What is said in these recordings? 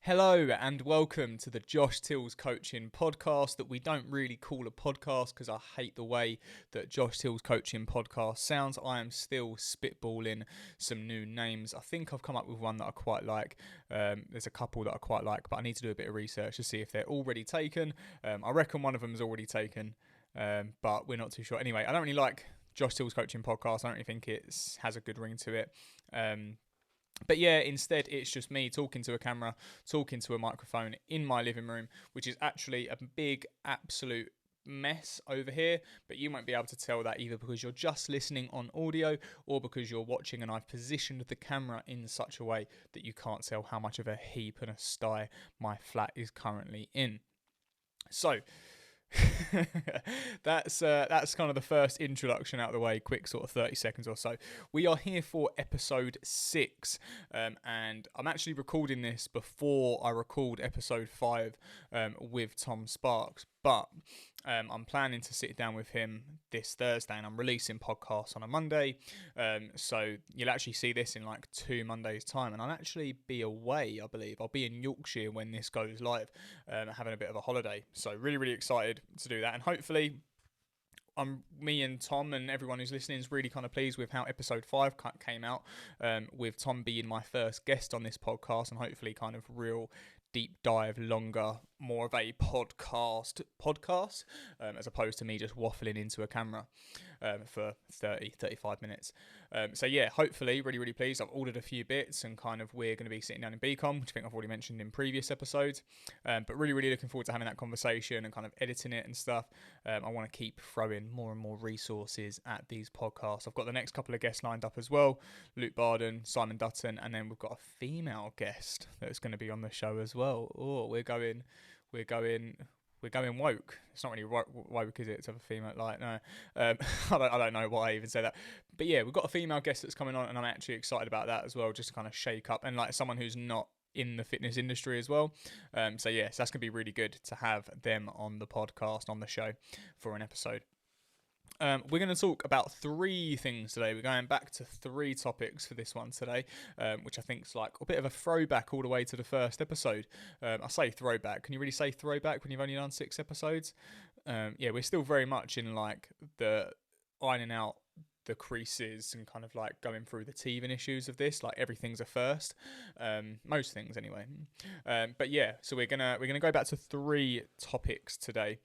Hello and welcome to the Josh Till's Coaching Podcast that we don't really call a podcast because I hate the way that Josh Till's Coaching Podcast sounds. I am still spitballing some new names. I think I've come up with one that I quite like. There's a couple that I quite like, but I need to do a bit of research to see if they're already taken. I reckon one of them is already taken, but we're not too sure. Anyway, I don't really like Josh Till's Coaching Podcast. I don't really think it has a good ring to it. But yeah, instead it's just me talking to a camera, talking to a microphone in my living room, which is actually a big absolute mess over here, but you won't be able to tell that either because you're just listening on audio or because you're watching and I've positioned the camera in such a way that you can't tell how much of a heap and a sty my flat is currently in. So that's kind of the first introduction out of the way, quick sort of 30 seconds or so. We are here for episode 6, and I'm actually recording this before I record episode 5 with Tom Sparks, but I'm planning to sit down with him this Thursday, and I'm releasing podcasts on a Monday, so you'll actually see this in like 2 Mondays time, and I'll actually be away. I believe I'll be in Yorkshire when this goes live, having a bit of a holiday, so really excited to do that, and hopefully me and Tom and everyone who's listening is really kind of pleased with how episode 5 came out, with Tom being my first guest on this podcast, and hopefully kind of real deep dive, longer, more of a podcast, as opposed to me just waffling into a camera for 35 minutes. So yeah, hopefully really pleased. I've ordered a few bits and kind of we're going to be sitting down in Beacom, which I think I've already mentioned in previous episodes, but really looking forward to having that conversation and kind of editing it and stuff. I want to keep throwing more and more resources at these podcasts. I've got the next couple of guests lined up as well, Luke Barden, Simon Dutton, and then we've got a female guest that's going to be on the show as well. Oh, we're going woke. It's not really woke, is it, to have a female? Like, no, I don't know why I even say that. But yeah, we've got a female guest that's coming on, and I'm actually excited about that as well, just to kind of shake up, and like someone who's not in the fitness industry as well. So yes, that's going to be really good to have them on the podcast, on the show for an episode. We're going to talk about 3 things today. We're going back to 3 topics for this one today, which I think is like a bit of a throwback all the way to the first episode. I say throwback. Can you really say throwback when you've only done 6 episodes? Yeah, we're still very much in like the ironing out the creases and kind of like going through the teething issues of this. Like everything's a first, most things anyway. But yeah, so we're gonna go back to 3 topics today.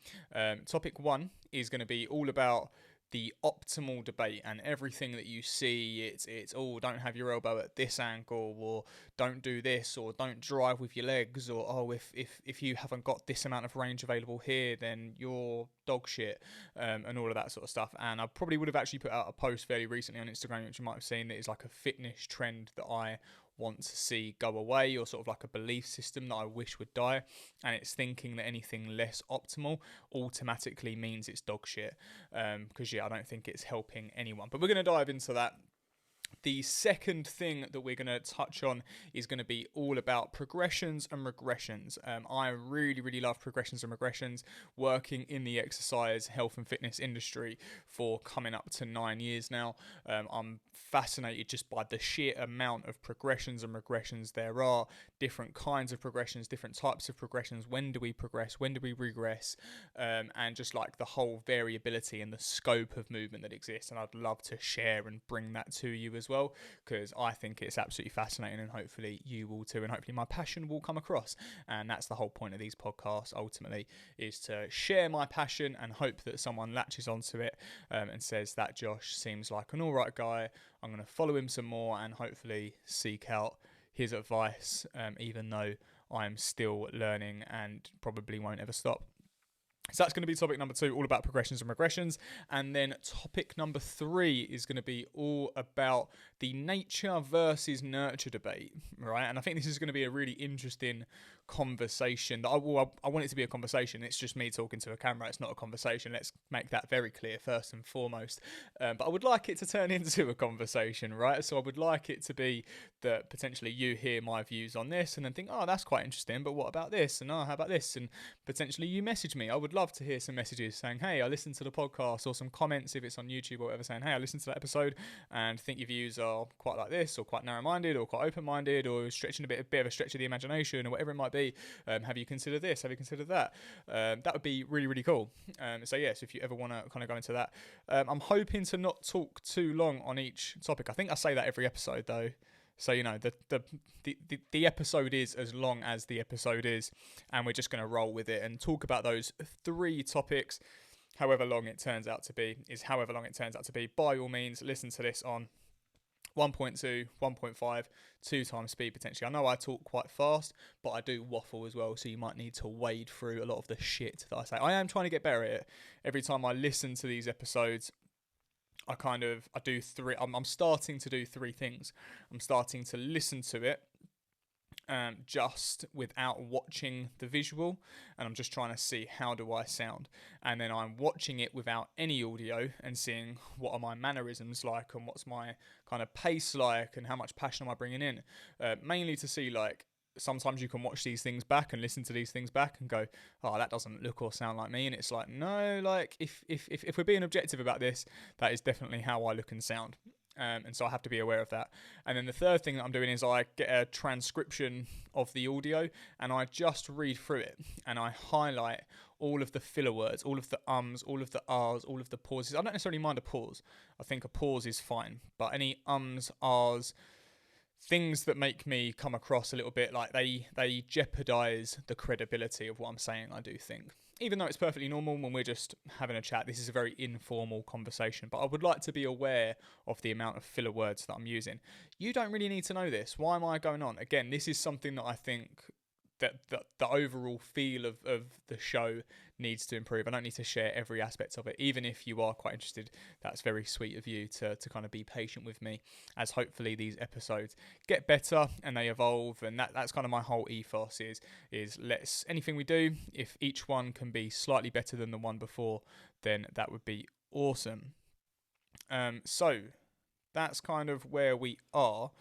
Topic 1 is going to be all about the optimal debate, and everything that you see, it's don't have your elbow at this angle, or don't do this, or don't drive with your legs, or if you haven't got this amount of range available here, then you're dog shit, and all of that sort of stuff. And I probably would have actually put out a post fairly recently on Instagram, which you might have seen, that is like a fitness trend that I want to see go away, or sort of like a belief system that I wish would die, and it's thinking that anything less optimal automatically means it's dog shit, because yeah, I don't think it's helping anyone. But we're going to dive into that. The second thing that we're going to touch on is going to be all about progressions and regressions. I really love progressions and regressions, working in the exercise, health and fitness industry for coming up to 9 years now. I'm fascinated just by the sheer amount of progressions and regressions there are, different kinds of progressions, different types of progressions. When do we progress? When do we regress? And just like the whole variability and the scope of movement that exists. And I'd love to share and bring that to you as well, because I think it's absolutely fascinating, and hopefully you will too, and hopefully my passion will come across. And that's the whole point of these podcasts ultimately, is to share my passion and hope that someone latches onto it, and says that Josh seems like an alright guy, I'm going to follow him some more and hopefully seek out his advice, even though I'm still learning and probably won't ever stop. So that's going to be topic number 2, all about progressions and regressions. And then topic number 3 is going to be all about the nature versus nurture debate, right? And I think this is going to be a really interesting conversation. I want it to be a conversation. It's just me talking to a camera. It's not a conversation. Let's make that very clear first and foremost. But I would like it to turn into a conversation, right? So I would like it to be that potentially you hear my views on this and then think, oh, that's quite interesting, but what about this? And oh, how about this? And potentially you message me. I would would love to hear some messages saying, hey, I listened to the podcast, or some comments if it's on YouTube or whatever, saying, hey, I listened to that episode and think your views are quite like this, or quite narrow-minded, or quite open-minded, or stretching a bit of a stretch of the imagination, or whatever it might be. Have you considered this? Have you considered that? That would be really, really cool. So yes, if you ever want to kind of go into that. I'm hoping to not talk too long on each topic. I think I say that every episode though. So, you know, the episode is as long as the episode is, and we're just going to roll with it and talk about those 3 topics. However long it turns out to be is however long it turns out to be. By all means, listen to this on 1.2, 1.5, 2 times speed potentially. I know I talk quite fast, but I do waffle as well, so you might need to wade through a lot of the shit that I say. I am trying to get better at it. Every time I listen to these episodes, I do 3. I'm starting to do 3 things. I'm starting to listen to it just without watching the visual, and I'm just trying to see how do I sound. And then I'm watching it without any audio and seeing what are my mannerisms like, and what's my kind of pace like, and how much passion am I bringing in. Mainly to see, like, sometimes you can watch these things back and listen to these things back and go, oh, that doesn't look or sound like me. And it's like, no, like if we're being objective about this, that is definitely how I look and sound. And so I have to be aware of that. And then the third thing that I'm doing is I get a transcription of the audio and I just read through it and I highlight all of the filler words, all of the ums, all of the ahs, all of the pauses. I don't necessarily mind a pause. I think a pause is fine. But any ums, ahs, things that make me come across a little bit like they jeopardize the credibility of what I'm saying, I do think. Even though it's perfectly normal when we're just having a chat, this is a very informal conversation, but I would like to be aware of the amount of filler words that I'm using. You don't really need to know this. Why am I going on? Again, this is something that I think that the overall feel of the show needs to improve. I don't need to share every aspect of it, even if you are quite interested. That's very sweet of you to kind of be patient with me, as hopefully these episodes get better and they evolve. And that's kind of my whole ethos is let's, anything we do, if each one can be slightly better than the one before, then that would be awesome. So that's kind of where we are.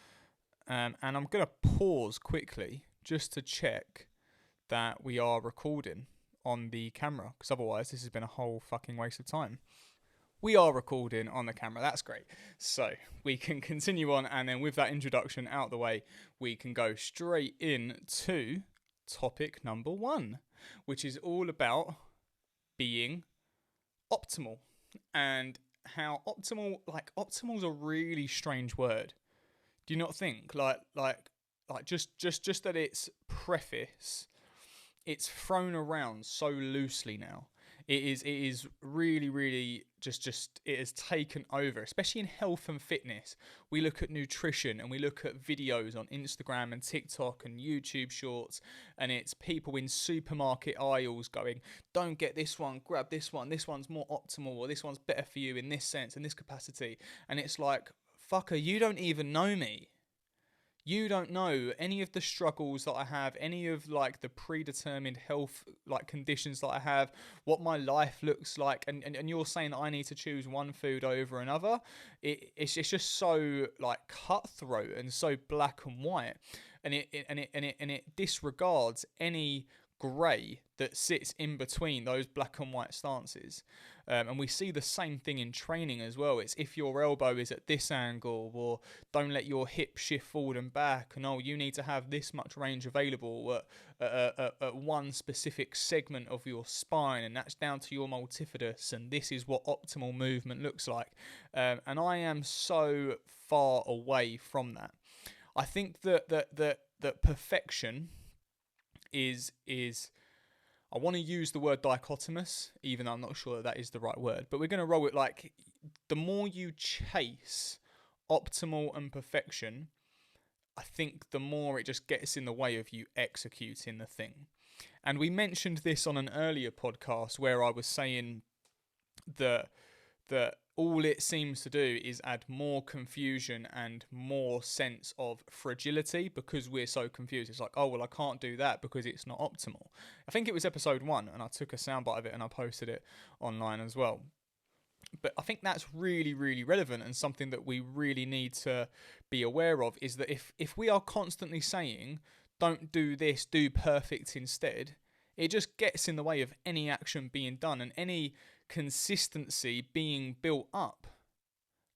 And I'm going to pause quickly just to check that we are recording on the camera, because otherwise this has been a whole fucking waste of time. We are recording on the camera, that's great. So we can continue on, and then with that introduction out the way, we can go straight into topic number 1, which is all about being optimal, and how optimal's a really strange word. Do you not think? Like just that its preface, it's thrown around so loosely now. It is really, really just it has taken over, especially in health and fitness. We look at nutrition and we look at videos on Instagram and TikTok and YouTube shorts, and it's people in supermarket aisles going, don't get this one, grab this one's more optimal, or this one's better for you in this sense, in this capacity. And it's like, fucker, you don't even know me. You don't know any of the struggles that I have, any of like the predetermined health like conditions that I have, what my life looks like, and you're saying that I need to choose one food over another. It's just so like cutthroat and so black and white, and it disregards any grey that sits in between those black and white stances. And we see the same thing in training as well. It's if your elbow is at this angle, or don't let your hip shift forward and back, and you need to have this much range available at one specific segment of your spine, and that's down to your multifidus, and this is what optimal movement looks like. And I am so far away from that. I think that perfection is I want to use the word dichotomous, even though I'm not sure that is the right word, but we're going to roll it like the more you chase optimal and perfection, I think the more it just gets in the way of you executing the thing. And we mentioned this on an earlier podcast where I was saying that all it seems to do is add more confusion and more sense of fragility because we're so confused. It's like, oh, well, I can't do that because it's not optimal. I think it was episode 1, and I took a soundbite of it and I posted it online as well. But I think that's really, really relevant, and something that we really need to be aware of is that if we are constantly saying, don't do this, do perfect instead, It just gets in the way of any action being done and any consistency being built up.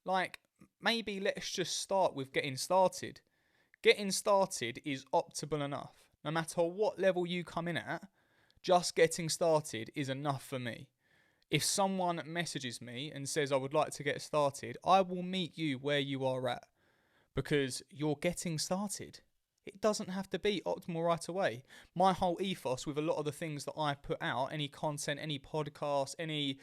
Like, maybe let's just start with getting started. Getting started is optimal enough. No matter what level you come in at, just getting started is enough for me. If someone messages me and says, I would like to get started, I will meet you where you are at, because you're getting started. It doesn't have to be optimal right away. My whole ethos with a lot of the things that I put out, any content, any podcast, any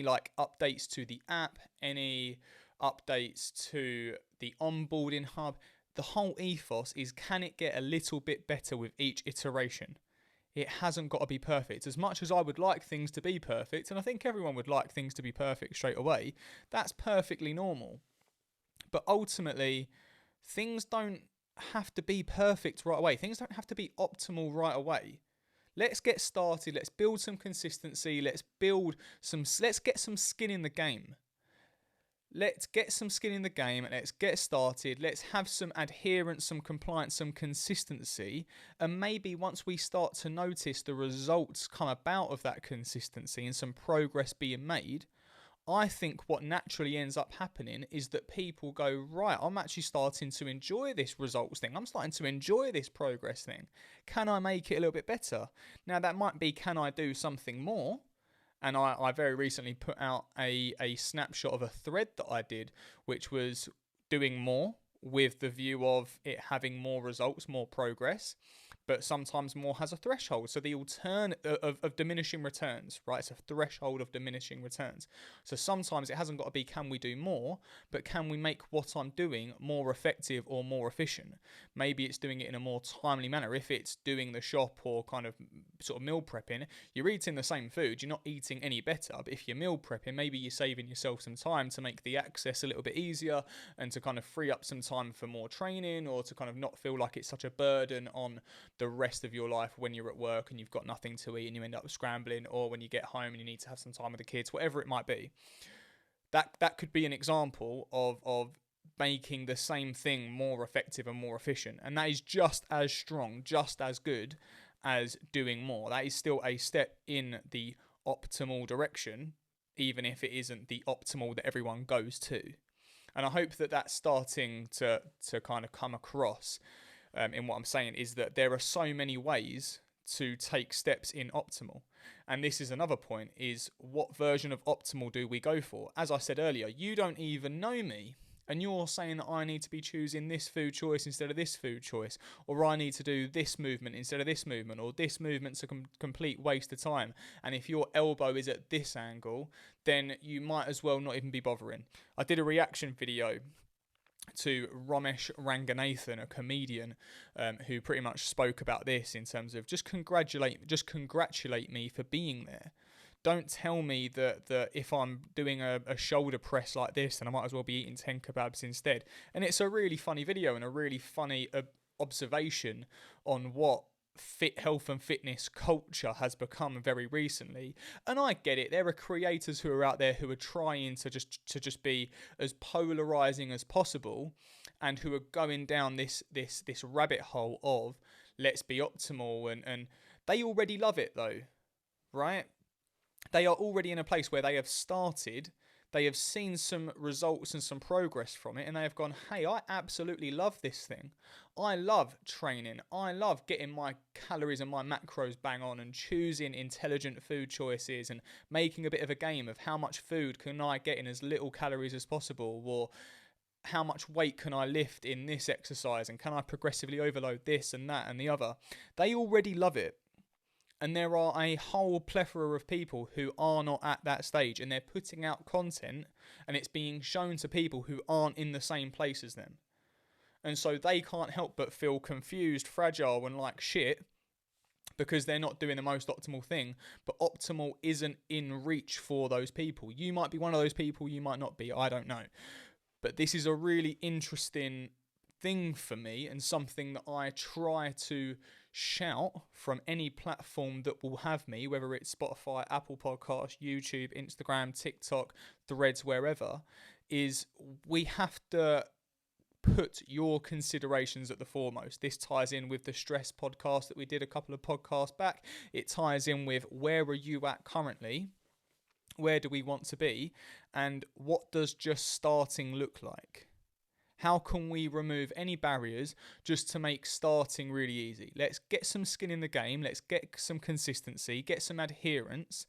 like updates to the app, any updates to the onboarding hub, the whole ethos is, can it get a little bit better with each iteration? It hasn't got to be perfect. As much as I would like things to be perfect, and I think everyone would like things to be perfect straight away, that's perfectly normal. But ultimately, things don't have to be perfect right away. Things don't have to be optimal right away. Let's get started. Let's build some consistency. Let's get some skin in the game. Let's get some skin in the game. Let's get started. Let's have some adherence, some compliance, some consistency. And maybe once we start to notice the results come about of that consistency and some progress being made, I think what naturally ends up happening is that people go, right, I'm actually starting to enjoy this results thing. I'm starting to enjoy this progress thing. Can I make it a little bit better? Now, that might be, can I do something more? And I very recently put out a snapshot of a thread that I did, which was doing more with the view of it having more results, more progress. But sometimes more has a threshold. So the of diminishing returns, right? It's a threshold of diminishing returns. So sometimes it hasn't got to be, can we do more, but can we make what I'm doing more effective or more efficient? Maybe it's doing it in a more timely manner. If it's doing the shop or kind of sort of meal prepping, you're eating the same food, you're not eating any better. But if you're meal prepping, maybe you're saving yourself some time to make the access a little bit easier and to kind of free up some time for more training, or to kind of not feel like it's such a burden on the rest of your life when you're at work and you've got nothing to eat and you end up scrambling, or when you get home and you need to have some time with the kids, whatever it might be. That could be an example of making the same thing more effective and more efficient. And that is just as strong, just as good as doing more. That is still a step in the optimal direction, even if it isn't the optimal that everyone goes to. And I hope that that's starting to kind of come across in what I'm saying, is that there are so many ways to take steps in optimal. And this is another point, is what version of optimal do we go for? As I said earlier, you don't even know me, and you're saying that I need to be choosing this food choice instead of this food choice, or I need to do this movement instead of this movement, or this movement's a complete waste of time. And if your elbow is at this angle, then you might as well not even be bothering. I did a reaction video to Ramesh Ranganathan, a comedian, who pretty much spoke about this in terms of just congratulate me for being there. Don't tell me that if I'm doing a shoulder press like this, then I might as well be eating 10 kebabs instead. And it's a really funny video and a really funny observation on what health and fitness culture has become very recently. And I get it, there are creators who are out there who are trying to just be as polarizing as possible, and who are going down this rabbit hole of let's be optimal, and they already love it though, right? They are already in a place where they have started, they have seen some results and some progress from it, and they have gone, hey, I absolutely love this thing. I love training. I love getting my calories and my macros bang on, and choosing intelligent food choices, and making a bit of a game of how much food can I get in as little calories as possible, or how much weight can I lift in this exercise, and can I progressively overload this and that and the other. They already love it. And there are a whole plethora of people who are not at that stage, and they're putting out content and it's being shown to people who aren't in the same place as them. And so they can't help but feel confused, fragile, and like shit, because they're not doing the most optimal thing. But optimal isn't in reach for those people. You might be one of those people, you might not be, I don't know. But this is a really interesting thing for me, and something that I try to shout from any platform that will have me, whether it's Spotify, Apple Podcasts, YouTube, Instagram, TikTok, Threads, wherever, is we have to put your considerations at the foremost. This ties in with the stress podcast that we did a couple of podcasts back. It ties in with where are you at currently? Where do we want to be? And what does just starting look like? How can we remove any barriers just to make starting really easy? Let's get some skin in the game. Let's get some consistency, get some adherence,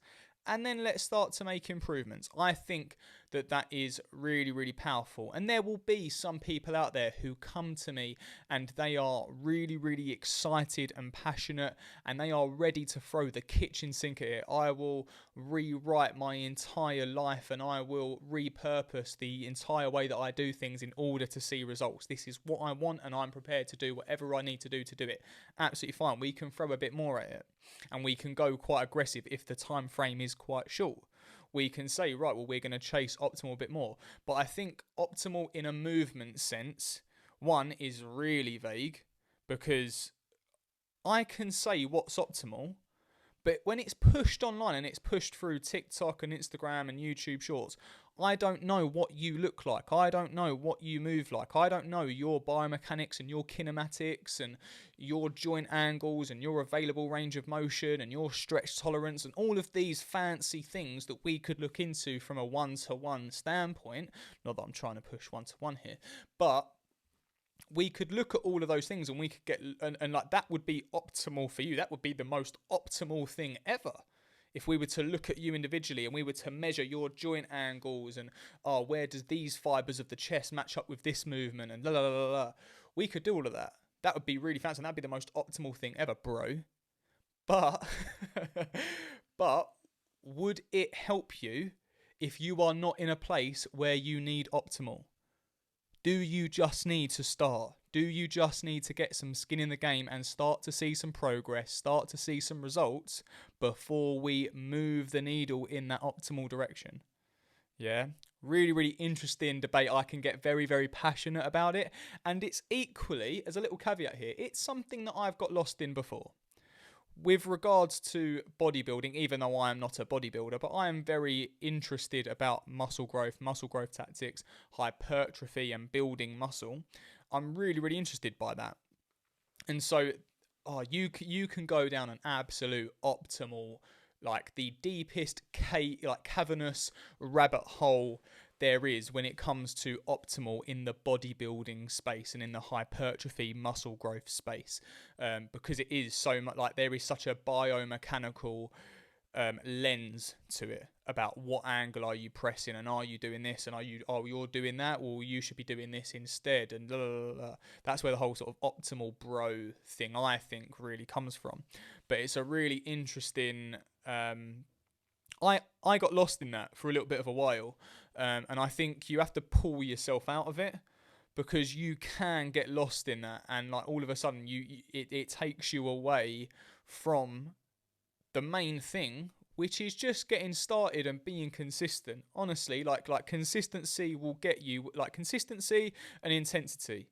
and then let's start to make improvements. I think that is really, really powerful. And there will be some people out there who come to me and they are really, really excited and passionate, and they are ready to throw the kitchen sink at it. I will rewrite my entire life and I will repurpose the entire way that I do things in order to see results. This is what I want, and I'm prepared to do whatever I need to do it. Absolutely fine. We can throw a bit more at it, and we can go quite aggressive if the time frame is quite short. We can say, right, well, we're going to chase optimal a bit more. But I think optimal in a movement sense, one, is really vague, because I can say what's optimal, but when it's pushed online and it's pushed through TikTok and Instagram and YouTube Shorts, I don't know what you look like. I don't know what you move like. I don't know your biomechanics and your kinematics and your joint angles and your available range of motion and your stretch tolerance and all of these fancy things that we could look into from a one-to-one standpoint. Not that I'm trying to push one-to-one here, but we could look at all of those things and we could get, and like that would be optimal for you. That would be the most optimal thing ever. If we were to look at you individually and we were to measure your joint angles and, where does these fibers of the chest match up with this movement and la la la la, we could do all of that. That would be really fancy, and that'd be the most optimal thing ever, bro. But, but would it help you if you are not in a place where you need optimal? Do you just need to start? Do you just need to get some skin in the game and start to see some progress, start to see some results before we move the needle in that optimal direction? Yeah, really, really interesting debate. I can get very, very passionate about it. And it's equally, as a little caveat here, it's something that I've got lost in before. With regards to bodybuilding, even though I am not a bodybuilder, but I am very interested about muscle growth tactics, hypertrophy and building muscle. I'm really, really interested by that. And so you can go down an absolute optimal, like the deepest cavernous rabbit hole there is when it comes to optimal in the bodybuilding space and in the hypertrophy muscle growth space, because it is so much like there is such a biomechanical lens to it about what angle are you pressing and are you doing this and you're doing that, well you should be doing this instead, and blah, blah, blah. That's where the whole sort of optimal bro thing I think really comes from. But it's a really interesting I got lost in that for a little bit of a while, and I think you have to pull yourself out of it, because you can get lost in that, and like all of a sudden it takes you away from the main thing, which is just getting started and being consistent. Honestly, like consistency will get you, like consistency and intensity.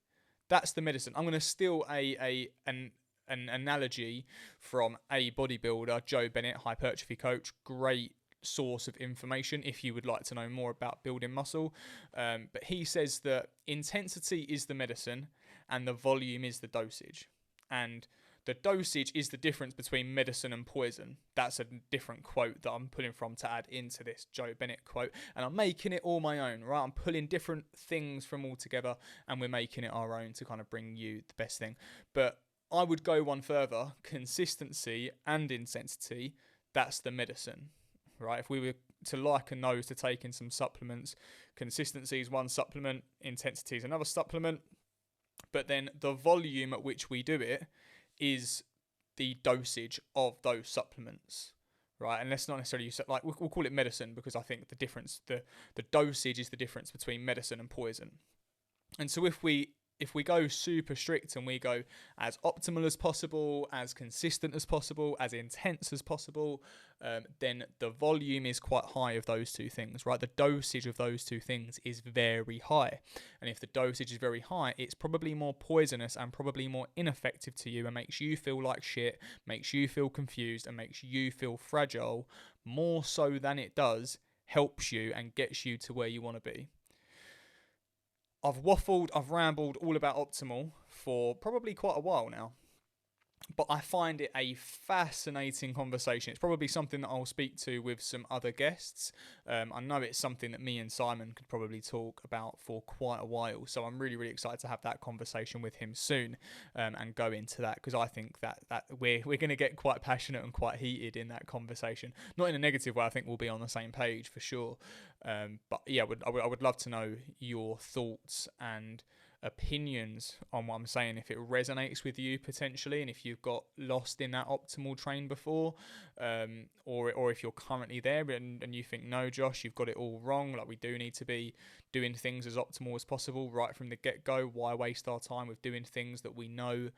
That's the medicine. I'm going to steal an analogy from a bodybuilder, Joe Bennett, hypertrophy coach. Great source of information if you would like to know more about building muscle. But he says that intensity is the medicine and the volume is the dosage. And the dosage is the difference between medicine and poison. That's a different quote that I'm pulling from to add into this Joe Bennett quote. And I'm making it all my own, right? I'm pulling different things from all together and we're making it our own to kind of bring you the best thing. But I would go one further. Consistency and intensity, that's the medicine, right? If we were to liken those to taking some supplements, consistency is one supplement, intensity is another supplement. But then the volume at which we do it is the dosage of those supplements, right? And let's not necessarily use like we'll call it medicine, because I think the difference, the dosage is the difference between medicine and poison. And so if we go super strict and we go as optimal as possible, as consistent as possible, as intense as possible, then the volume is quite high of those two things, right? The dosage of those two things is very high. And if the dosage is very high, it's probably more poisonous and probably more ineffective to you and makes you feel like shit, makes you feel confused and makes you feel fragile, more so than it does helps you and gets you to where you want to be. I've waffled, I've rambled all about optimal for probably quite a while now. But I find it a fascinating conversation. It's probably something that I'll speak to with some other guests. I know it's something that me and Simon could probably talk about for quite a while. So I'm really, really excited to have that conversation with him soon, and go into that, because I think that we're going to get quite passionate and quite heated in that conversation. Not in a negative way. I think we'll be on the same page for sure. But yeah, I would love to know your thoughts and opinions on what I'm saying, if it resonates with you potentially, and if you've got lost in that optimal train before, or if you're currently there and you think, no, Josh, you've got it all wrong, like we do need to be doing things as optimal as possible right from the get-go. Why waste our time with doing things that we know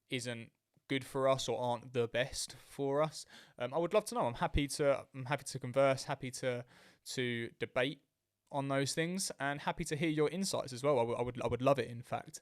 isn't good for us or aren't the best for us? I would love to know. I'm happy to converse, happy to debate on those things, and happy to hear your insights as well. I would love it, in fact.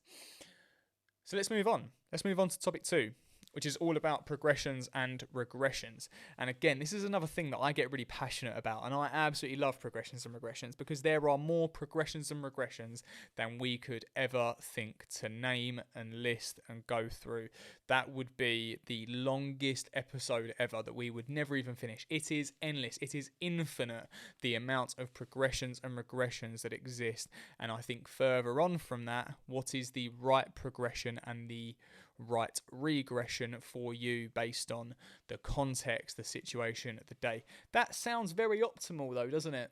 So let's move on. Let's move on to topic 2, which is all about progressions and regressions. And again, this is another thing that I get really passionate about, and I absolutely love progressions and regressions, because there are more progressions and regressions than we could ever think to name and list and go through. That would be the longest episode ever that we would never even finish. It is endless. It is infinite, the amount of progressions and regressions that exist. And I think further on from that, what is the right progression and the right regression for you based on the context, the situation, the day? That sounds very optimal though, doesn't it?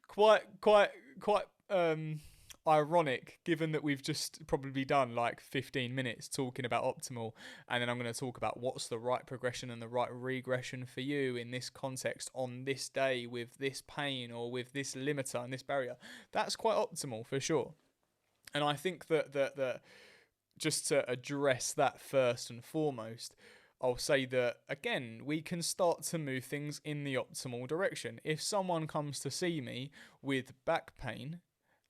quite ironic, given that we've just probably done like 15 minutes talking about optimal, and then I'm going to talk about what's the right progression and the right regression for you in this context on this day with this pain or with this limiter and this barrier. That's quite optimal for sure. And I think that just to address that first and foremost, I'll say that, again, we can start to move things in the optimal direction. If someone comes to see me with back pain,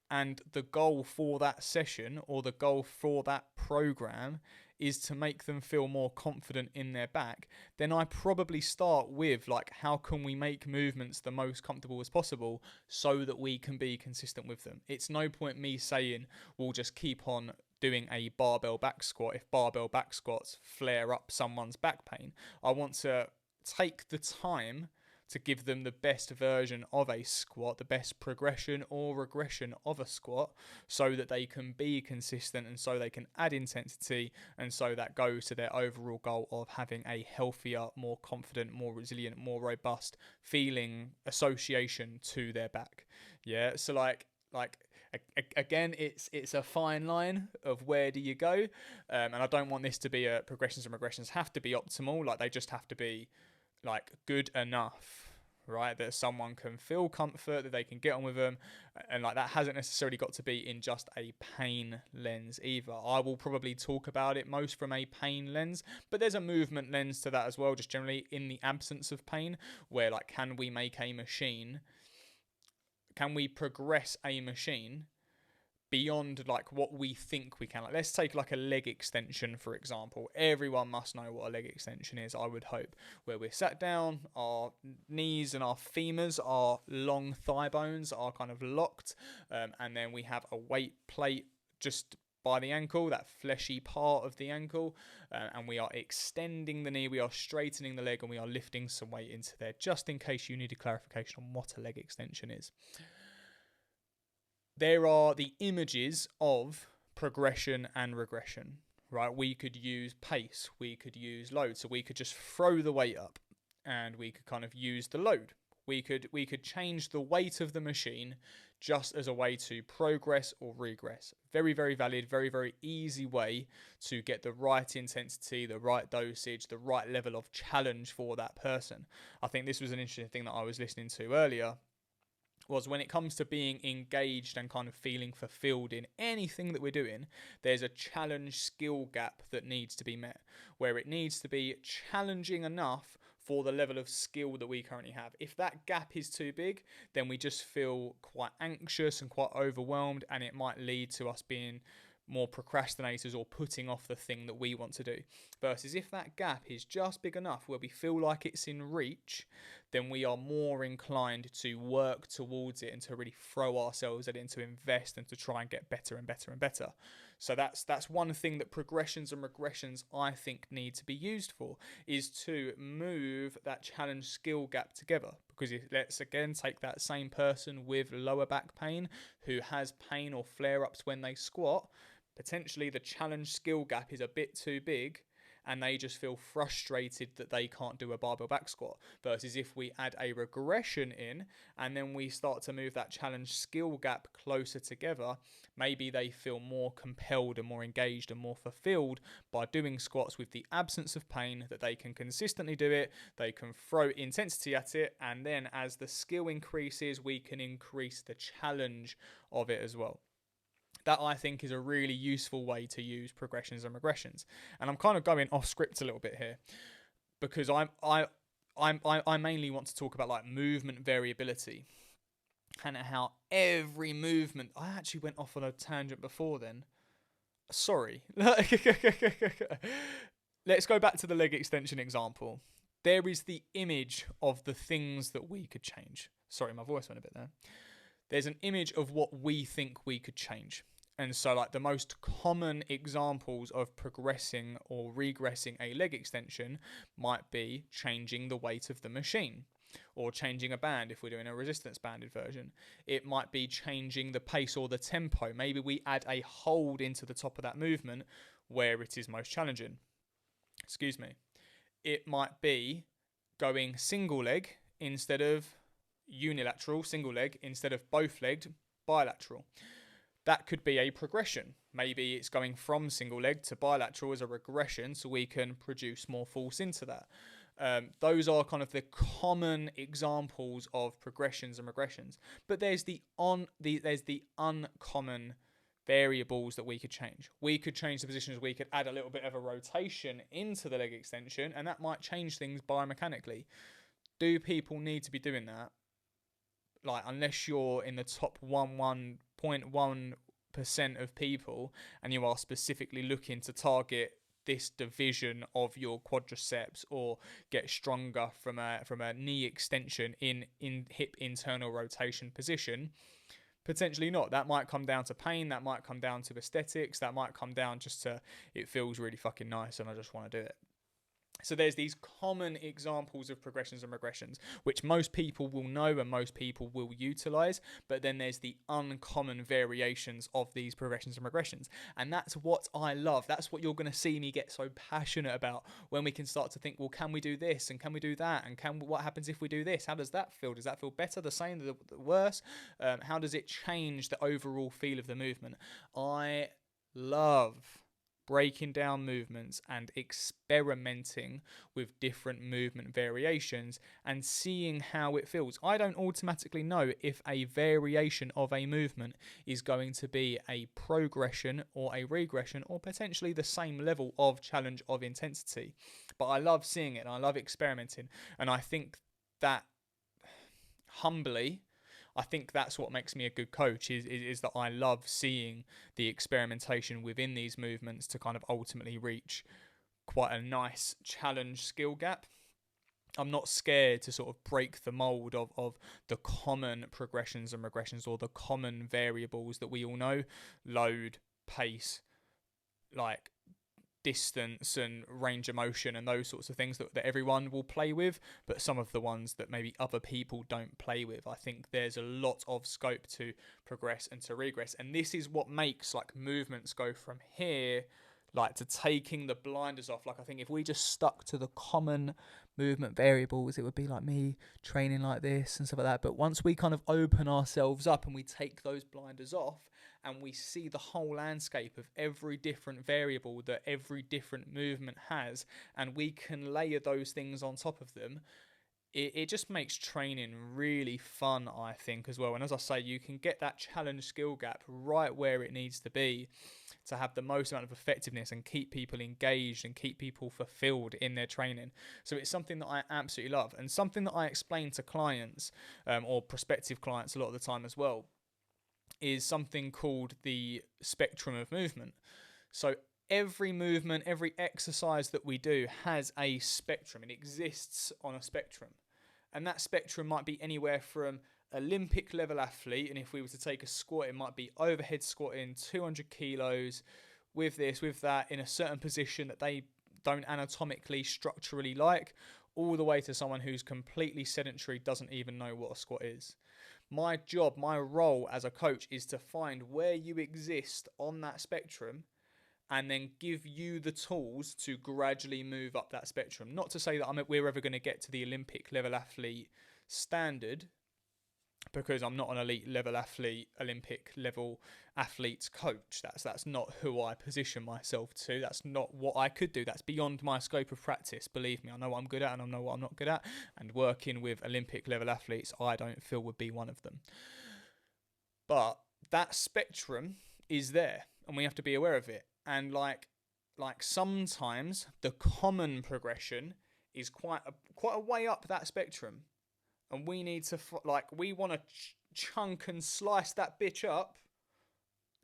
and the goal for that session or the goal for that program is to make them feel more confident in their back, then I probably start with, like, how can we make movements the most comfortable as possible so that we can be consistent with them. It's no point me saying we'll just keep on doing a barbell back squat if barbell back squats flare up someone's back pain. I want to take the time to give them the best version of a squat, the best progression or regression of a squat, so that they can be consistent and so they can add intensity, and so that goes to their overall goal of having a healthier, more confident, more resilient, more robust feeling association to their back. Yeah, so like again, it's a fine line of where do you go, and I don't want this to be a progressions and regressions have to be optimal, like they just have to be like good enough, right? That someone can feel comfort, that they can get on with them, and like that hasn't necessarily got to be in just a pain lens either. I will probably talk about it most from a pain lens, but there's a movement lens to that as well, just generally in the absence of pain, where like can we progress a machine beyond like what we think we can. Like, let's take like a leg extension, for example. Everyone must know what a leg extension is, I would hope, where we're sat down, our knees and our femurs, our long thigh bones are kind of locked, and then we have a weight plate just by the ankle, that fleshy part of the ankle, and we are extending the knee, we are straightening the leg, and we are lifting some weight into there, just in case you need a clarification on what a leg extension is. There are the images of progression and regression, right? We could use pace, we could use load, so we could just throw the weight up and we could kind of use the load. We could change the weight of the machine just as a way to progress or regress. Very, very valid, very, very easy way to get the right intensity, the right dosage, the right level of challenge for that person. I think this was an interesting thing that I was listening to earlier, was when it comes to being engaged and kind of feeling fulfilled in anything that we're doing, there's a challenge skill gap that needs to be met, where it needs to be challenging enough for the level of skill that we currently have. If that gap is too big, then we just feel quite anxious and quite overwhelmed, and it might lead to us being more procrastinators or putting off the thing that we want to do. Versus if that gap is just big enough where we feel like it's in reach, then we are more inclined to work towards it and to really throw ourselves at it and to invest and to try and get better and better and better. So that's one thing that progressions and regressions I think need to be used for, is to move that challenge skill gap together. Because let's again take that same person with lower back pain who has pain or flare-ups when they squat. Potentially the challenge skill gap is a bit too big and they just feel frustrated that they can't do a barbell back squat. Versus if we add a regression in and then we start to move that challenge skill gap closer together, maybe they feel more compelled and more engaged and more fulfilled by doing squats with the absence of pain, that they can consistently do it, they can throw intensity at it, and then as the skill increases, we can increase the challenge of it as well. That I think is a really useful way to use progressions and regressions. And I'm kind of going off script a little bit here because I mainly want to talk about like movement variability and how every movement. I actually went off on a tangent before then. Sorry. Let's go back to the leg extension example. There is the image of the things that we could change. Sorry, my voice went a bit there. There's an image of what we think we could change. And so like the most common examples of progressing or regressing a leg extension might be changing the weight of the machine or changing a band if we're doing a resistance banded version. It might be changing the pace or the tempo. Maybe we add a hold into the top of that movement where it is most challenging. Excuse me. It might be going single leg instead of unilateral, single leg instead of both legged, bilateral. That could be a progression. Maybe it's going from single leg to bilateral as a regression so we can produce more force into that. Those are kind of the common examples of progressions and regressions. But there's the uncommon variables that we could change. We could change the positions. We could add a little bit of a rotation into the leg extension, and that might change things biomechanically. Do people need to be doing that? Like, unless you're in the top 1.1% of people and you are specifically looking to target this division of your quadriceps or get stronger from a knee extension in hip internal rotation position, potentially not. That might come down to pain, that might come down to aesthetics, that might come down just to it feels really fucking nice and I just want to do it. So there's these common examples of progressions and regressions, which most people will know and most people will utilize, but then there's the uncommon variations of these progressions and regressions. And that's what I love. That's what you're going to see me get so passionate about when we can start to think, well, can we do this and can we do that? And what happens if we do this? How does that feel? Does that feel better, the same, the worse? How does it change the overall feel of the movement? I love breaking down movements and experimenting with different movement variations and seeing how it feels. I don't automatically know if a variation of a movement is going to be a progression or a regression or potentially the same level of challenge of intensity. But I love seeing it and I love experimenting. And I think that humbly, I think that's what makes me a good coach is that I love seeing the experimentation within these movements to kind of ultimately reach quite a nice challenge skill gap. I'm not scared to sort of break the mold of the common progressions and regressions or the common variables that we all know: load, pace, like distance and range of motion and those sorts of things that everyone will play with, but some of the ones that maybe other people don't play with. I think there's a lot of scope to progress and to regress, and this is what makes like movements go from here like to taking the blinders off. Like I think if we just stuck to the common movement variables, it would be like me training like this and stuff like that. But once we kind of open ourselves up and we take those blinders off and we see the whole landscape of every different variable that every different movement has, and we can layer those things on top of them, it just makes training really fun, I think, as well. And as I say, you can get that challenge skill gap right where it needs to be to have the most amount of effectiveness and keep people engaged and keep people fulfilled in their training. So it's something that I absolutely love and something that I explain to clients or prospective clients a lot of the time as well, is something called the spectrum of movement. So every movement, every exercise that we do has a spectrum. It exists on a spectrum. And that spectrum might be anywhere from Olympic level athlete, and if we were to take a squat, it might be overhead squatting 200 kilos with this, with that, in a certain position that they don't anatomically, structurally like, all the way to someone who's completely sedentary, doesn't even know what a squat is. My job, my role as a coach is to find where you exist on that spectrum and then give you the tools to gradually move up that spectrum. Not to say that we're ever going to get to the Olympic level athlete standard, because I'm not an elite level athlete, Olympic level athletes coach. That's not who I position myself to. That's not what I could do. That's beyond my scope of practice. Believe me, I know what I'm good at and I know what I'm not good at. And working with Olympic level athletes, I don't feel would be one of them. But that spectrum is there, and we have to be aware of it. And like sometimes the common progression is quite a way up that spectrum. And we need to, we want to chunk and slice that bitch up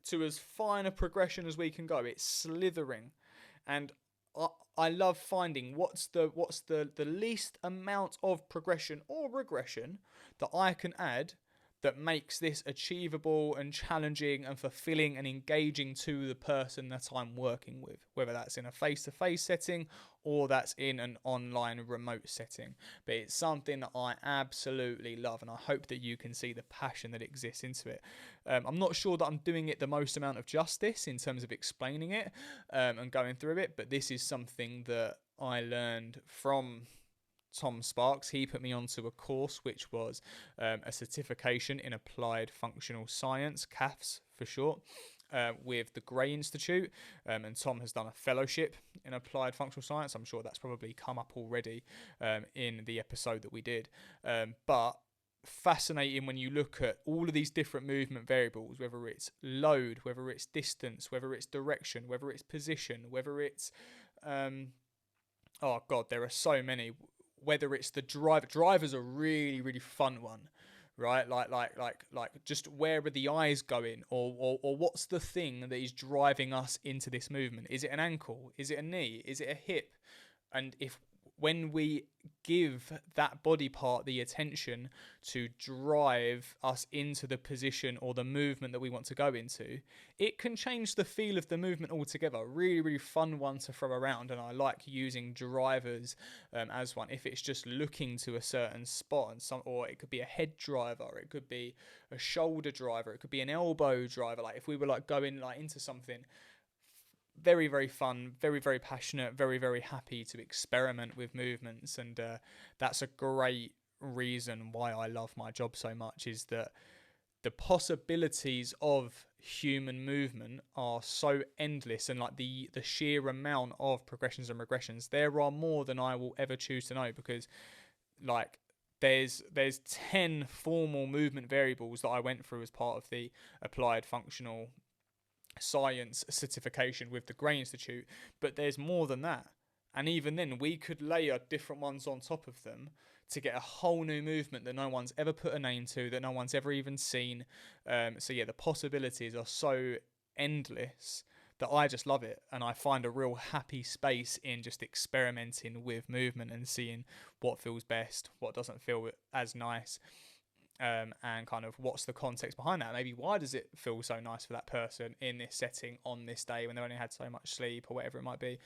to as fine a progression as we can go. It's slithering. And I love finding what's the least amount of progression or regression that I can add that makes this achievable and challenging and fulfilling and engaging to the person that I'm working with, whether that's in a face-to-face setting or that's in an online remote setting. But it's something that I absolutely love, and I hope that you can see the passion that exists into it. I'm not sure that I'm doing it the most amount of justice in terms of explaining it and going through it, but this is something that I learned from Tom Sparks. He put me onto a course which was a certification in applied functional science, CAFS for short, with the Gray Institute, and Tom has done a fellowship in applied functional science. I'm sure that's probably come up already in the episode that we did, but fascinating when you look at all of these different movement variables, whether it's load, whether it's distance, whether it's direction, whether it's position, whether it's oh god, there are so many. Whether it's the driver's a really, really fun one, right? Like just where are the eyes going, or what's the thing that is driving us into this movement? Is it an ankle? Is it a knee? Is it a hip? And when we give that body part the attention to drive us into the position or the movement that we want to go into, it can change the feel of the movement altogether. Really, really fun one to throw around, and I like using drivers as one. If it's just looking to a certain spot, or it could be a head driver, or it could be a shoulder driver, it could be an elbow driver. Like if we were like going like into something. Very, very fun, very, very passionate, very, very happy to experiment with movements. And that's a great reason why I love my job so much, is that the possibilities of human movement are so endless, and like the sheer amount of progressions and regressions, there are more than I will ever choose to know, because like there's 10 formal movement variables that I went through as part of the applied functional science certification with the Gray Institute, but there's more than that. And even then, we could layer different ones on top of them to get a whole new movement that no one's ever put a name to, that no one's ever even seen. So yeah, the possibilities are so endless that I just love it, and I find a real happy space in just experimenting with movement and seeing what feels best, what doesn't feel as nice. And kind of what's the context behind that? Maybe why does it feel so nice for that person in this setting on this day when they only had so much sleep or whatever it might be.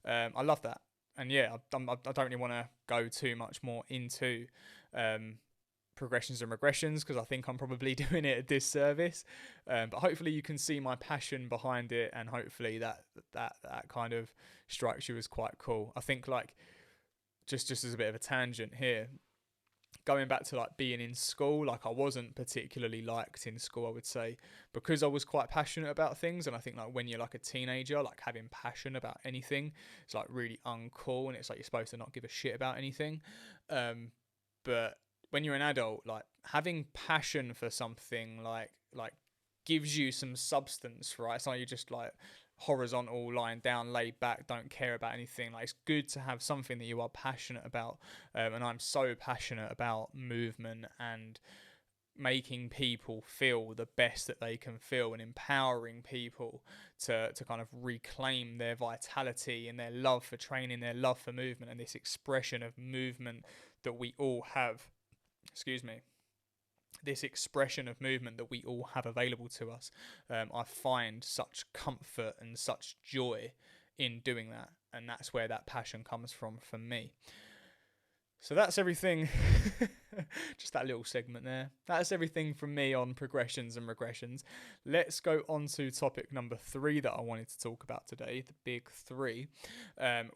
I love that. And yeah, I don't really want to go too much more into progressions and regressions, because I think I'm probably doing it a disservice. But hopefully you can see my passion behind it, and hopefully that kind of strikes you as quite cool. I think like just as a bit of a tangent here, going back to like being in school, like I wasn't particularly liked in school, I would say, because I was quite passionate about things. And I think like when you're like a teenager, like having passion about anything, it's like really uncool, and it's like you're supposed to not give a shit about anything. But when you're an adult, like having passion for something like gives you some substance, right? It's like you're just like horizontal, lying down, laid back, don't care about anything. Like it's good to have something that you are passionate about, and I'm so passionate about movement and making people feel the best that they can feel and empowering people to kind of reclaim their vitality and their love for training, their love for movement, and this expression of movement that we all have. Excuse me. This expression of movement that we all have available to us. I find such comfort and such joy in doing that, and that's where that passion comes from for me. So that's everything. Just that little segment there. That's everything from me on progressions and regressions. Let's go on to topic number 3 that I wanted to talk about today, the big 3,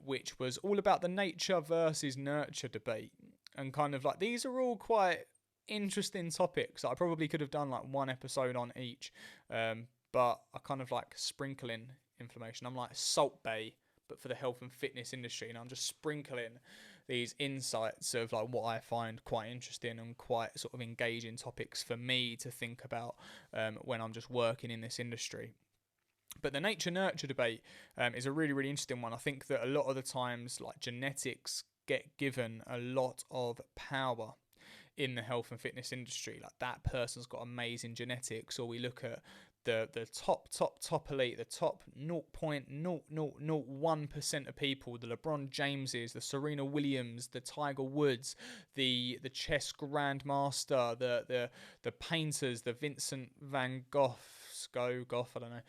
which was all about the nature versus nurture debate. And kind of like, these are all quite interesting topics. I probably could have done like one episode on each, but I kind of like sprinkling information. I'm like Salt Bay, but for the health and fitness industry, and I'm just sprinkling these insights of like what I find quite interesting and quite sort of engaging topics for me to think about when I'm just working in this industry. But the nature-nurture debate is a really, really interesting one. I think that a lot of the times, like, genetics get given a lot of power in the health and fitness industry. Like, that person's got amazing genetics, or we look at the top elite, the top 0.0001% of people, the LeBron Jameses, the Serena Williams, the Tiger Woods, the chess grandmaster, the painters, the Vincent van Gogh, I don't know,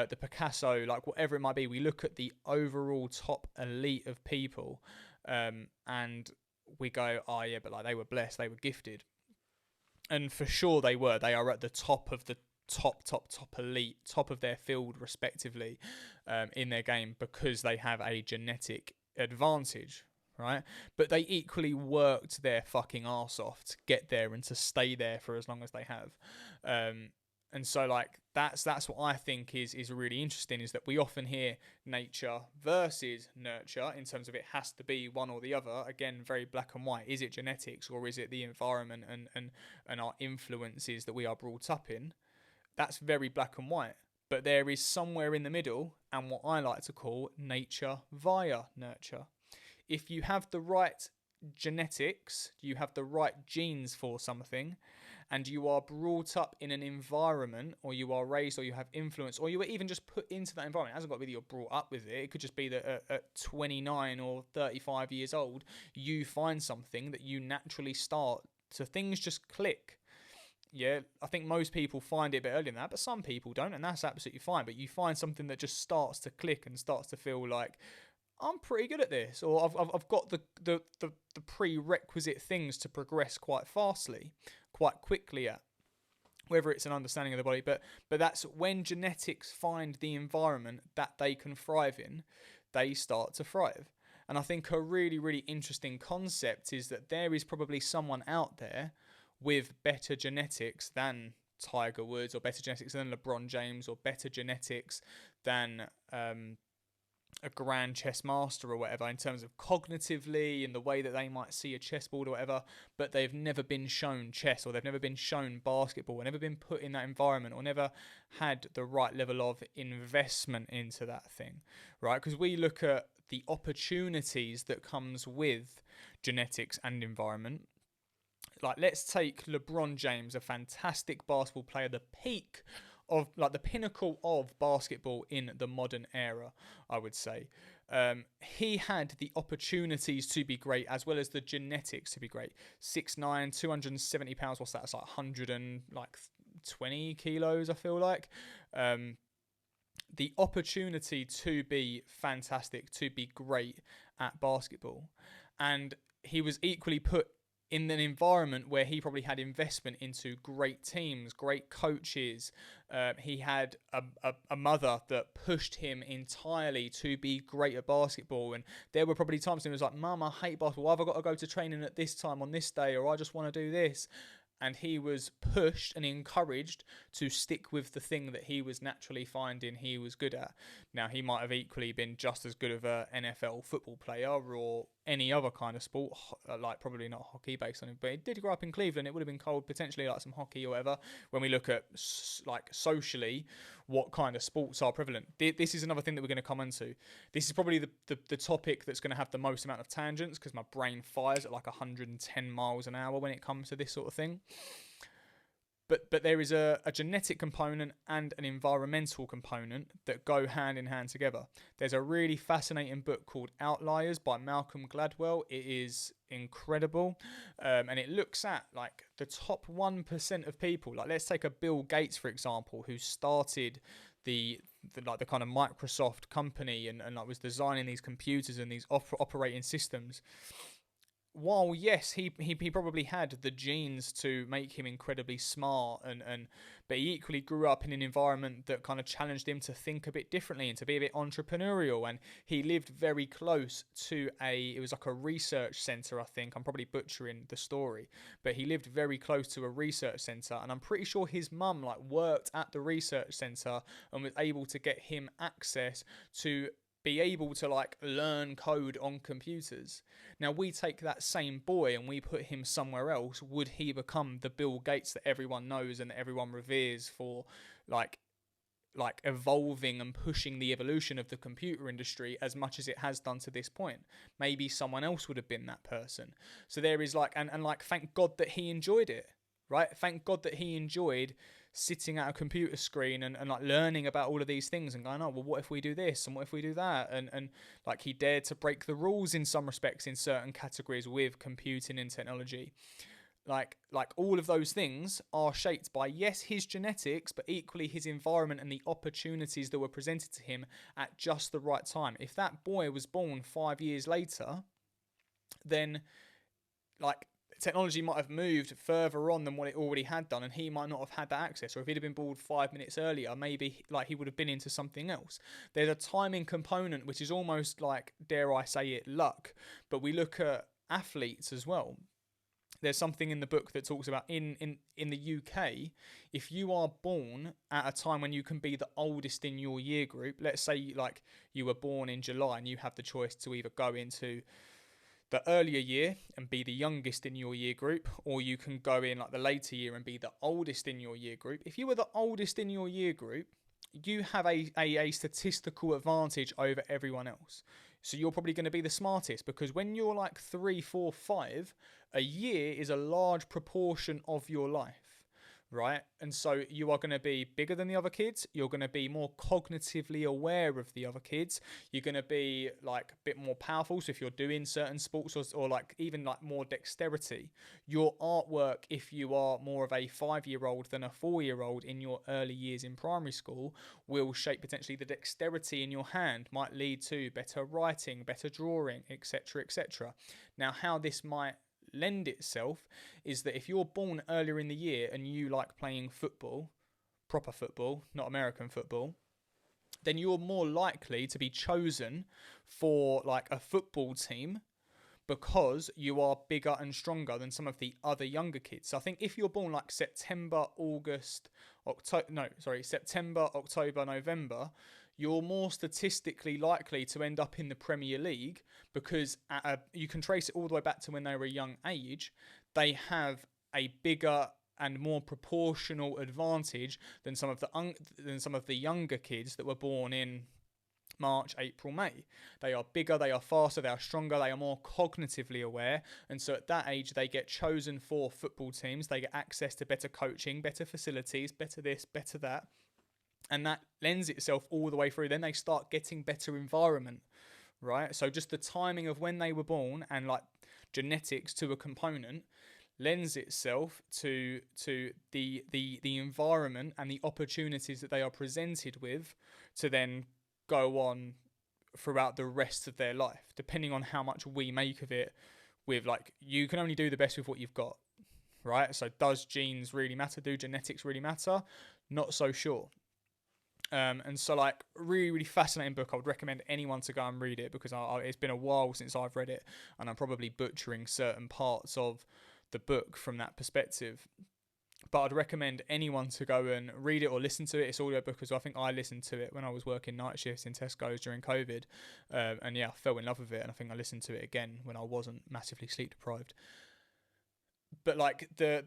the Picasso, like whatever it might be. We look at the overall top elite of people, and we go, oh yeah, but like they were blessed, they were gifted, and for sure they were. They are at the top of the top elite, top of their field respectively, in their game, because they have a genetic advantage, right? But they equally worked their fucking arse off to get there and to stay there for as long as they have. And so like that's what I think is really interesting, is that we often hear nature versus nurture in terms of it has to be one or the other. Again, very black and white. Is it genetics, or is it the environment and our influences that we are brought up in? That's very black and white. But there is somewhere in the middle, and what I like to call nature via nurture. If you have the right genetics, you have the right genes for something, and you are brought up in an environment, or you are raised, or you have influence, or you were even just put into that environment. It hasn't got to be that you're brought up with it. It could just be that at 29 or 35 years old, you find something that you naturally start to, things just click. Yeah, I think most people find it a bit earlier than that, but some people don't, and that's absolutely fine. But you find something that just starts to click and starts to feel like, I'm pretty good at this, or I've got the prerequisite things to progress quite quickly at. Whether it's an understanding of the body, but that's when genetics find the environment that they can thrive in, they start to thrive. And I think a really, really interesting concept is that there is probably someone out there with better genetics than Tiger Woods, or better genetics than LeBron James, or better genetics than a grand chess master or whatever, in terms of cognitively and the way that they might see a chessboard or whatever, but they've never been shown chess, or they've never been shown basketball, or never been put in that environment, or never had the right level of investment into that thing, right? Because we look at the opportunities that comes with genetics and environment. Like, let's take LeBron James, a fantastic basketball player, the peak of, like, the pinnacle of basketball in the modern era, I would say. He had the opportunities to be great, as well as the genetics to be great. 6'9", 270 pounds, what's that? It's like 120 kilos, I feel like. The opportunity to be fantastic, to be great at basketball. And he was equally put in an environment where he probably had investment into great teams, great coaches. He had a mother that pushed him entirely to be great at basketball. And there were probably times when he was like, Mum, I hate basketball. I've got to go to training at this time on this day, or I just want to do this. And he was pushed and encouraged to stick with the thing that he was naturally finding he was good at. Now, he might have equally been just as good of an NFL football player or any other kind of sport, like probably not hockey based on him, but he did grow up in Cleveland. It would have been called potentially like some hockey or whatever. When we look at like socially what kind of sports are prevalent, this is another thing that we're going to come into. This is probably the topic that's going to have the most amount of tangents, because my brain fires at like 110 miles an hour when it comes to this sort of thing. But there is a genetic component and an environmental component that go hand in hand together. There's a really fascinating book called Outliers by Malcolm Gladwell. It is incredible, and it looks at like the top 1% of people. Like, let's take a Bill Gates, for example, who started the kind of Microsoft company and like was designing these computers and these operating systems. While yes, he probably had the genes to make him incredibly smart, but he equally grew up in an environment that kind of challenged him to think a bit differently and to be a bit entrepreneurial. And he lived very close to it was like a research center, I think. I'm probably butchering the story, but he lived very close to a research center, and I'm pretty sure his mum like worked at the research center and was able to get him access to be able to like learn code on computers. Now we take that same boy and we put him somewhere else. Would he become the Bill Gates that everyone knows and that everyone reveres for like evolving and pushing the evolution of the computer industry as much as it has done to this point? Maybe someone else would have been that person. So there is like and like thank God that he enjoyed it. Right? Thank God that he enjoyed sitting at a computer screen and like learning about all of these things and going, oh, well, what if we do this and what if we do that? And like he dared to break the rules in some respects in certain categories with computing and technology. Like all of those things are shaped by, yes, his genetics, but equally his environment and the opportunities that were presented to him at just the right time. If that boy was born 5 years later, then like technology might have moved further on than what it already had done, and he might not have had that access. Or if he'd have been born 5 minutes earlier, maybe like he would have been into something else. There's a timing component which is almost like, dare I say it, luck. But we look at athletes as well. There's something in the book that talks about in the UK, if you are born at a time when you can be the oldest in your year group, let's say like you were born in July and you have the choice to either go into the earlier year and be the youngest in your year group, or you can go in like the later year and be the oldest in your year group. If you were the oldest in your year group, you have a statistical advantage over everyone else. So you're probably going to be the smartest, because when you're like 3, 4, 5, a year is a large proportion of your life. Right? And so you are going to be bigger than the other kids. You're going to be more cognitively aware of the other kids. You're going to be like a bit more powerful. So if you're doing certain sports or like even like more dexterity, your artwork, if you are more of a 5-year-old than a 4-year-old in your early years in primary school, will shape potentially the dexterity in your hand, might lead to better writing, better drawing, etc., etc. Now, how this might lend itself is that if you're born earlier in the year and you like playing football, proper football, not American football, then you're more likely to be chosen for like a football team because you are bigger and stronger than some of the other younger kids. So I think if you're born like September, October, November, you're more statistically likely to end up in the Premier League because you can trace it all the way back to when they were a young age. They have a bigger and more proportional advantage than some of the younger kids that were born in March, April, May. They are bigger, they are faster, they are stronger, they are more cognitively aware, and so at that age they get chosen for football teams. They get access to better coaching, better facilities, better this, better that. And that lends itself all the way through. Then they start getting better environment, right? So just the timing of when they were born and like genetics to a component lends itself to the environment and the opportunities that they are presented with to then go on throughout the rest of their life, depending on how much we make of it. With like, you can only do the best with what you've got, right? So does genes really matter? Do genetics really matter? Not so sure. And so like really, really fascinating book. I would recommend anyone to go and read it because it's been a while since I've read it and I'm probably butchering certain parts of the book from that perspective. But I'd recommend anyone to go and read it or listen to it. It's audio book as well. I think I listened to it when I was working night shifts in Tesco's during COVID. And yeah, I fell in love with it. And I think I listened to it again when I wasn't massively sleep deprived. but like the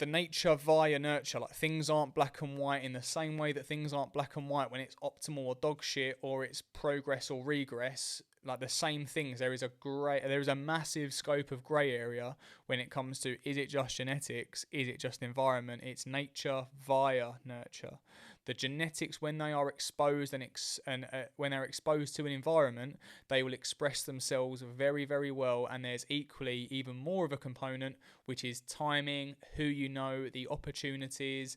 nature via nurture, like things aren't black and white in the same way that things aren't black and white when it's optimal or dog shit or it's progress or regress. Like the same things, there is a massive scope of grey area when it comes to, is it just genetics, is it just environment? It's nature via nurture. The genetics, when they are exposed when they're exposed to an environment, they will express themselves very, very well. And there's equally even more of a component, which is timing, who you know, the opportunities,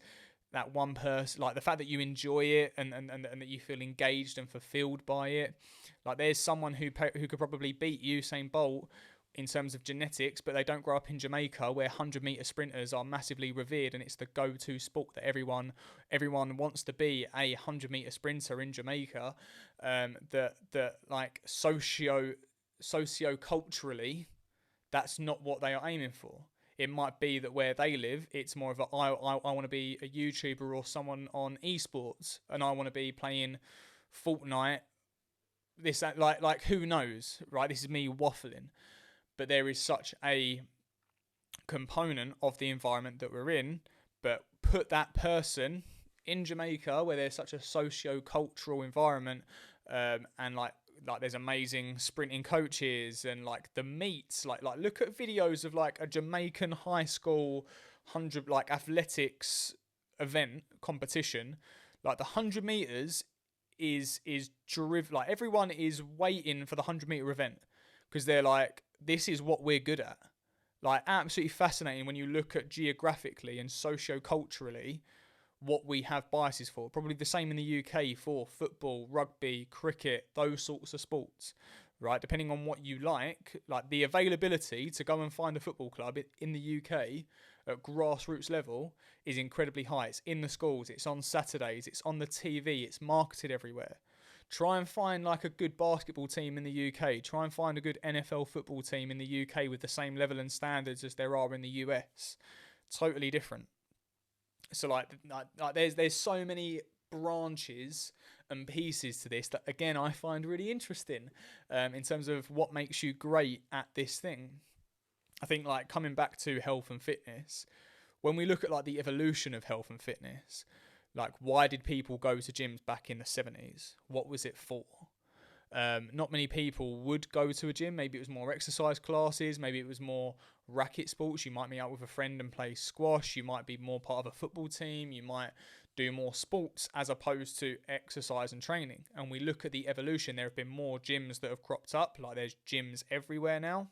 that one person, like the fact that you enjoy it and that you feel engaged and fulfilled by it. Like there's someone who could probably beat Usain Bolt in terms of genetics, but they don't grow up in Jamaica where 100-meter sprinters are massively revered and it's the go-to sport that everyone wants to be a 100-meter sprinter in Jamaica. That like socio-culturally, that's not what they are aiming for. It might be that where they live, it's more of I want to be a YouTuber or someone on esports, and I want to be playing Fortnite. This like who knows, right? This is me waffling. But there is such a component of the environment that we're in, but put that person in Jamaica where there's such a socio-cultural environment, and like there's amazing sprinting coaches and like the meets, like look at videos of like a Jamaican high school 100 like athletics event competition. Like the 100 meters is driven, like everyone is waiting for the 100-meter event because they're like, this is what we're good at. Like absolutely fascinating when you look at geographically and socio-culturally what we have biases for. Probably the same in the UK for football, rugby, cricket, those sorts of sports, right? Depending on what you like the availability to go and find a football club in the UK at grassroots level is incredibly high. It's in the schools, it's on Saturdays, it's on the TV, it's marketed everywhere. Try and find like a good basketball team in the UK. Try and find a good NFL football team in the UK with the same level and standards as there are in the US. Totally different. So like there's so many branches and pieces to this that again I find really interesting, in terms of what makes you great at this thing. I think like coming back to health and fitness, when we look at like the evolution of health and fitness, like why did people go to gyms back in the 70s? What was it for? Not many people would go to a gym. Maybe it was more exercise classes. Maybe it was more racket sports. You might meet up with a friend and play squash. You might be more part of a football team. You might do more sports as opposed to exercise and training. And we look at the evolution. There have been more gyms that have cropped up. Like there's gyms everywhere now.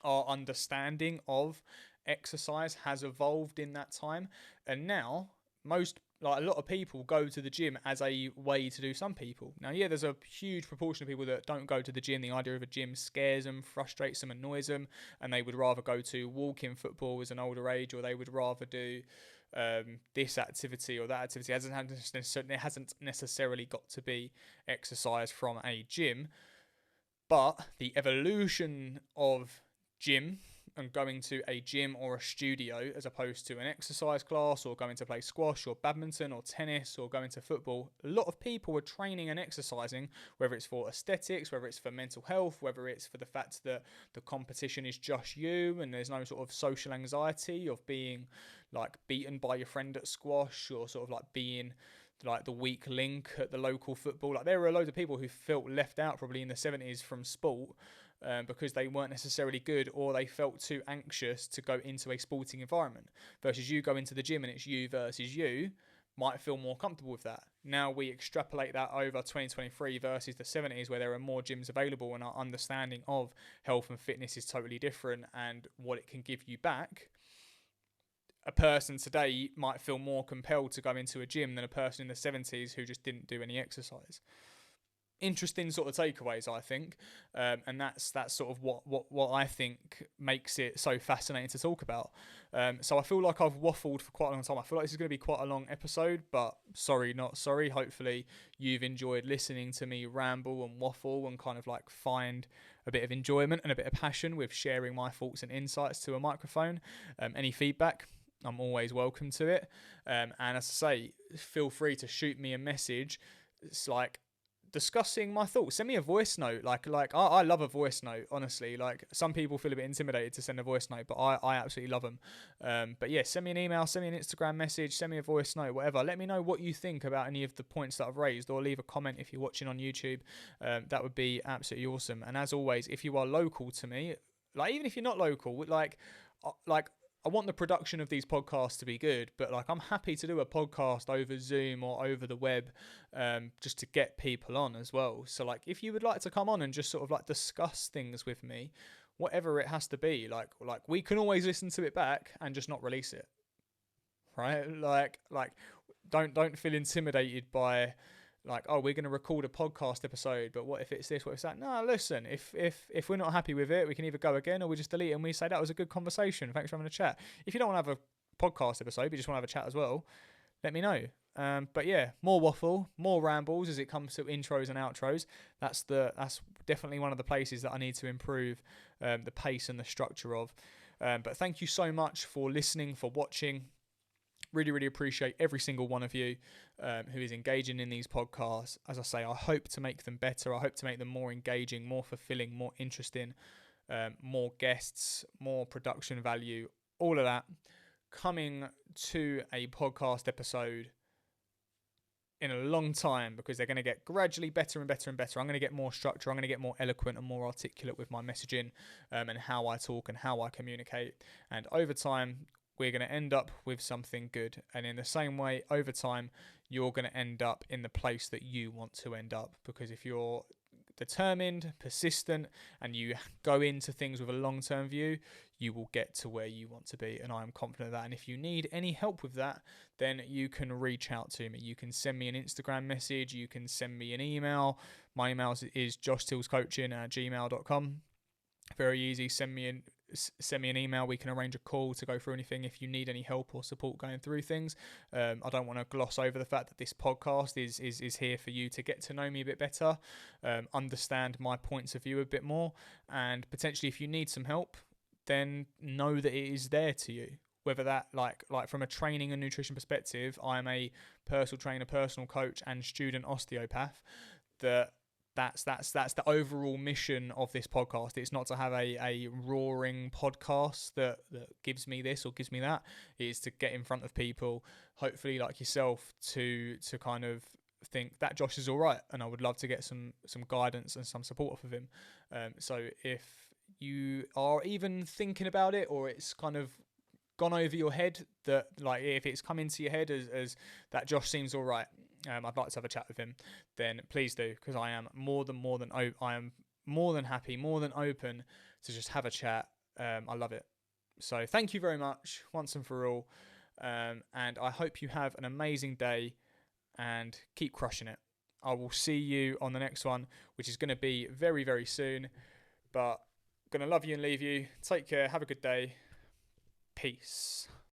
Our understanding of exercise has evolved in that time. And now a lot of people go to the gym as a way to do. Some people now, there's a huge proportion of people that don't go to the gym. The idea of a gym scares them, frustrates them, annoys them, and they would rather go to walk-in football as an older age, or they would rather do this activity or that activity. It hasn't necessarily got to be exercise from a gym, but the evolution of gym and going to a gym or a studio as opposed to an exercise class or going to play squash or badminton or tennis or going to football, a lot of people are training and exercising, whether it's for aesthetics, whether it's for mental health, whether it's for the fact that the competition is just you and there's no sort of social anxiety of being like beaten by your friend at squash or sort of like being like the weak link at the local football. Like there were loads of people who felt left out probably in the 70s from sport, because they weren't necessarily good or they felt too anxious to go into a sporting environment, versus you go into the gym and it's you versus you, might feel more comfortable with that. Now we extrapolate that over 2023 versus the 70s where there are more gyms available and our understanding of health and fitness is totally different and what it can give you back. A person today might feel more compelled to go into a gym than a person in the 70s who just didn't do any exercise. Interesting sort of takeaways, I think, and that's sort of what I think makes it so fascinating to talk about. So I feel like I've waffled for quite a long time. I feel like this is going to be quite a long episode, but sorry, not sorry. Hopefully you've enjoyed listening to me ramble and waffle and kind of like find a bit of enjoyment and a bit of passion with sharing my thoughts and insights to a microphone. Any feedback, I'm always welcome to it. And as I say, feel free to shoot me a message. It's like, discussing my thoughts. Send me a voice note. I love a voice note, honestly. Like, some people feel a bit intimidated to send a voice note, but I absolutely love them. But yeah, send me an email, send me an Instagram message, send me a voice note, whatever. Let me know what you think about any of the points that I've raised, or leave a comment if you're watching on YouTube. That would be absolutely awesome. And as always, if you are local to me, like, even if you're not local, like I want the production of these podcasts to be good, but like, I'm happy to do a podcast over Zoom or over the web, just to get people on as well. So like, if you would like to come on and just sort of like discuss things with me, whatever it has to be, like we can always listen to it back and just not release it, right? Like don't feel intimidated by, like, oh, we're going to record a podcast episode, but what if it's this, what if it's that? No, listen, if we're not happy with it, we can either go again, or we just delete it and we say that was a good conversation, thanks for having a chat. If you don't want to have a podcast episode, but you just want to have a chat as well, let me know. But yeah, more waffle, more rambles as it comes to intros and outros. That's definitely one of the places that I need to improve the pace and the structure of. But thank you so much for listening, for watching. Really, really appreciate every single one of you who is engaging in these podcasts. As I say, I hope to make them better. I hope to make them more engaging, more fulfilling, more interesting, more guests, more production value, all of that coming to a podcast episode in a long time, because they're going to get gradually better and better and better. I'm going to get more structure. I'm going to get more eloquent and more articulate with my messaging, and how I talk and how I communicate. And over time, we're going to end up with something good. And in the same way, over time, you're going to end up in the place that you want to end up. Because if you're determined, persistent, and you go into things with a long-term view, you will get to where you want to be. And I'm confident of that. And if you need any help with that, then you can reach out to me. You can send me an Instagram message. You can send me an email. My email is joshtillscoaching@gmail.com. Very easy. Send me an email. We can arrange a call to go through anything if you need any help or support going through things. I don't want to gloss over the fact that this podcast is here for you to get to know me a bit better, understand my points of view a bit more, and potentially, if you need some help, then know that it is there to you. Whether that, like from a training and nutrition perspective, I'm a personal trainer, personal coach, and student osteopath. That's the overall mission of this podcast. It's not to have a roaring podcast that gives me this or gives me that. It is to get in front of people, hopefully like yourself, to kind of think that Josh is all right, and I would love to get some guidance and some support off of him. So if you are even thinking about it, or it's kind of gone over your head, that like, if it's come into your head as that Josh seems all right, I'd like to have a chat with him, then please do, because I am more than happy, more than open to just have a chat. I love it. So thank you very much once and for all, and I hope you have an amazing day and keep crushing it. I will see you on the next one, which is going to be very, very soon, but going to love you and leave you. Take care. Have a good day. Peace.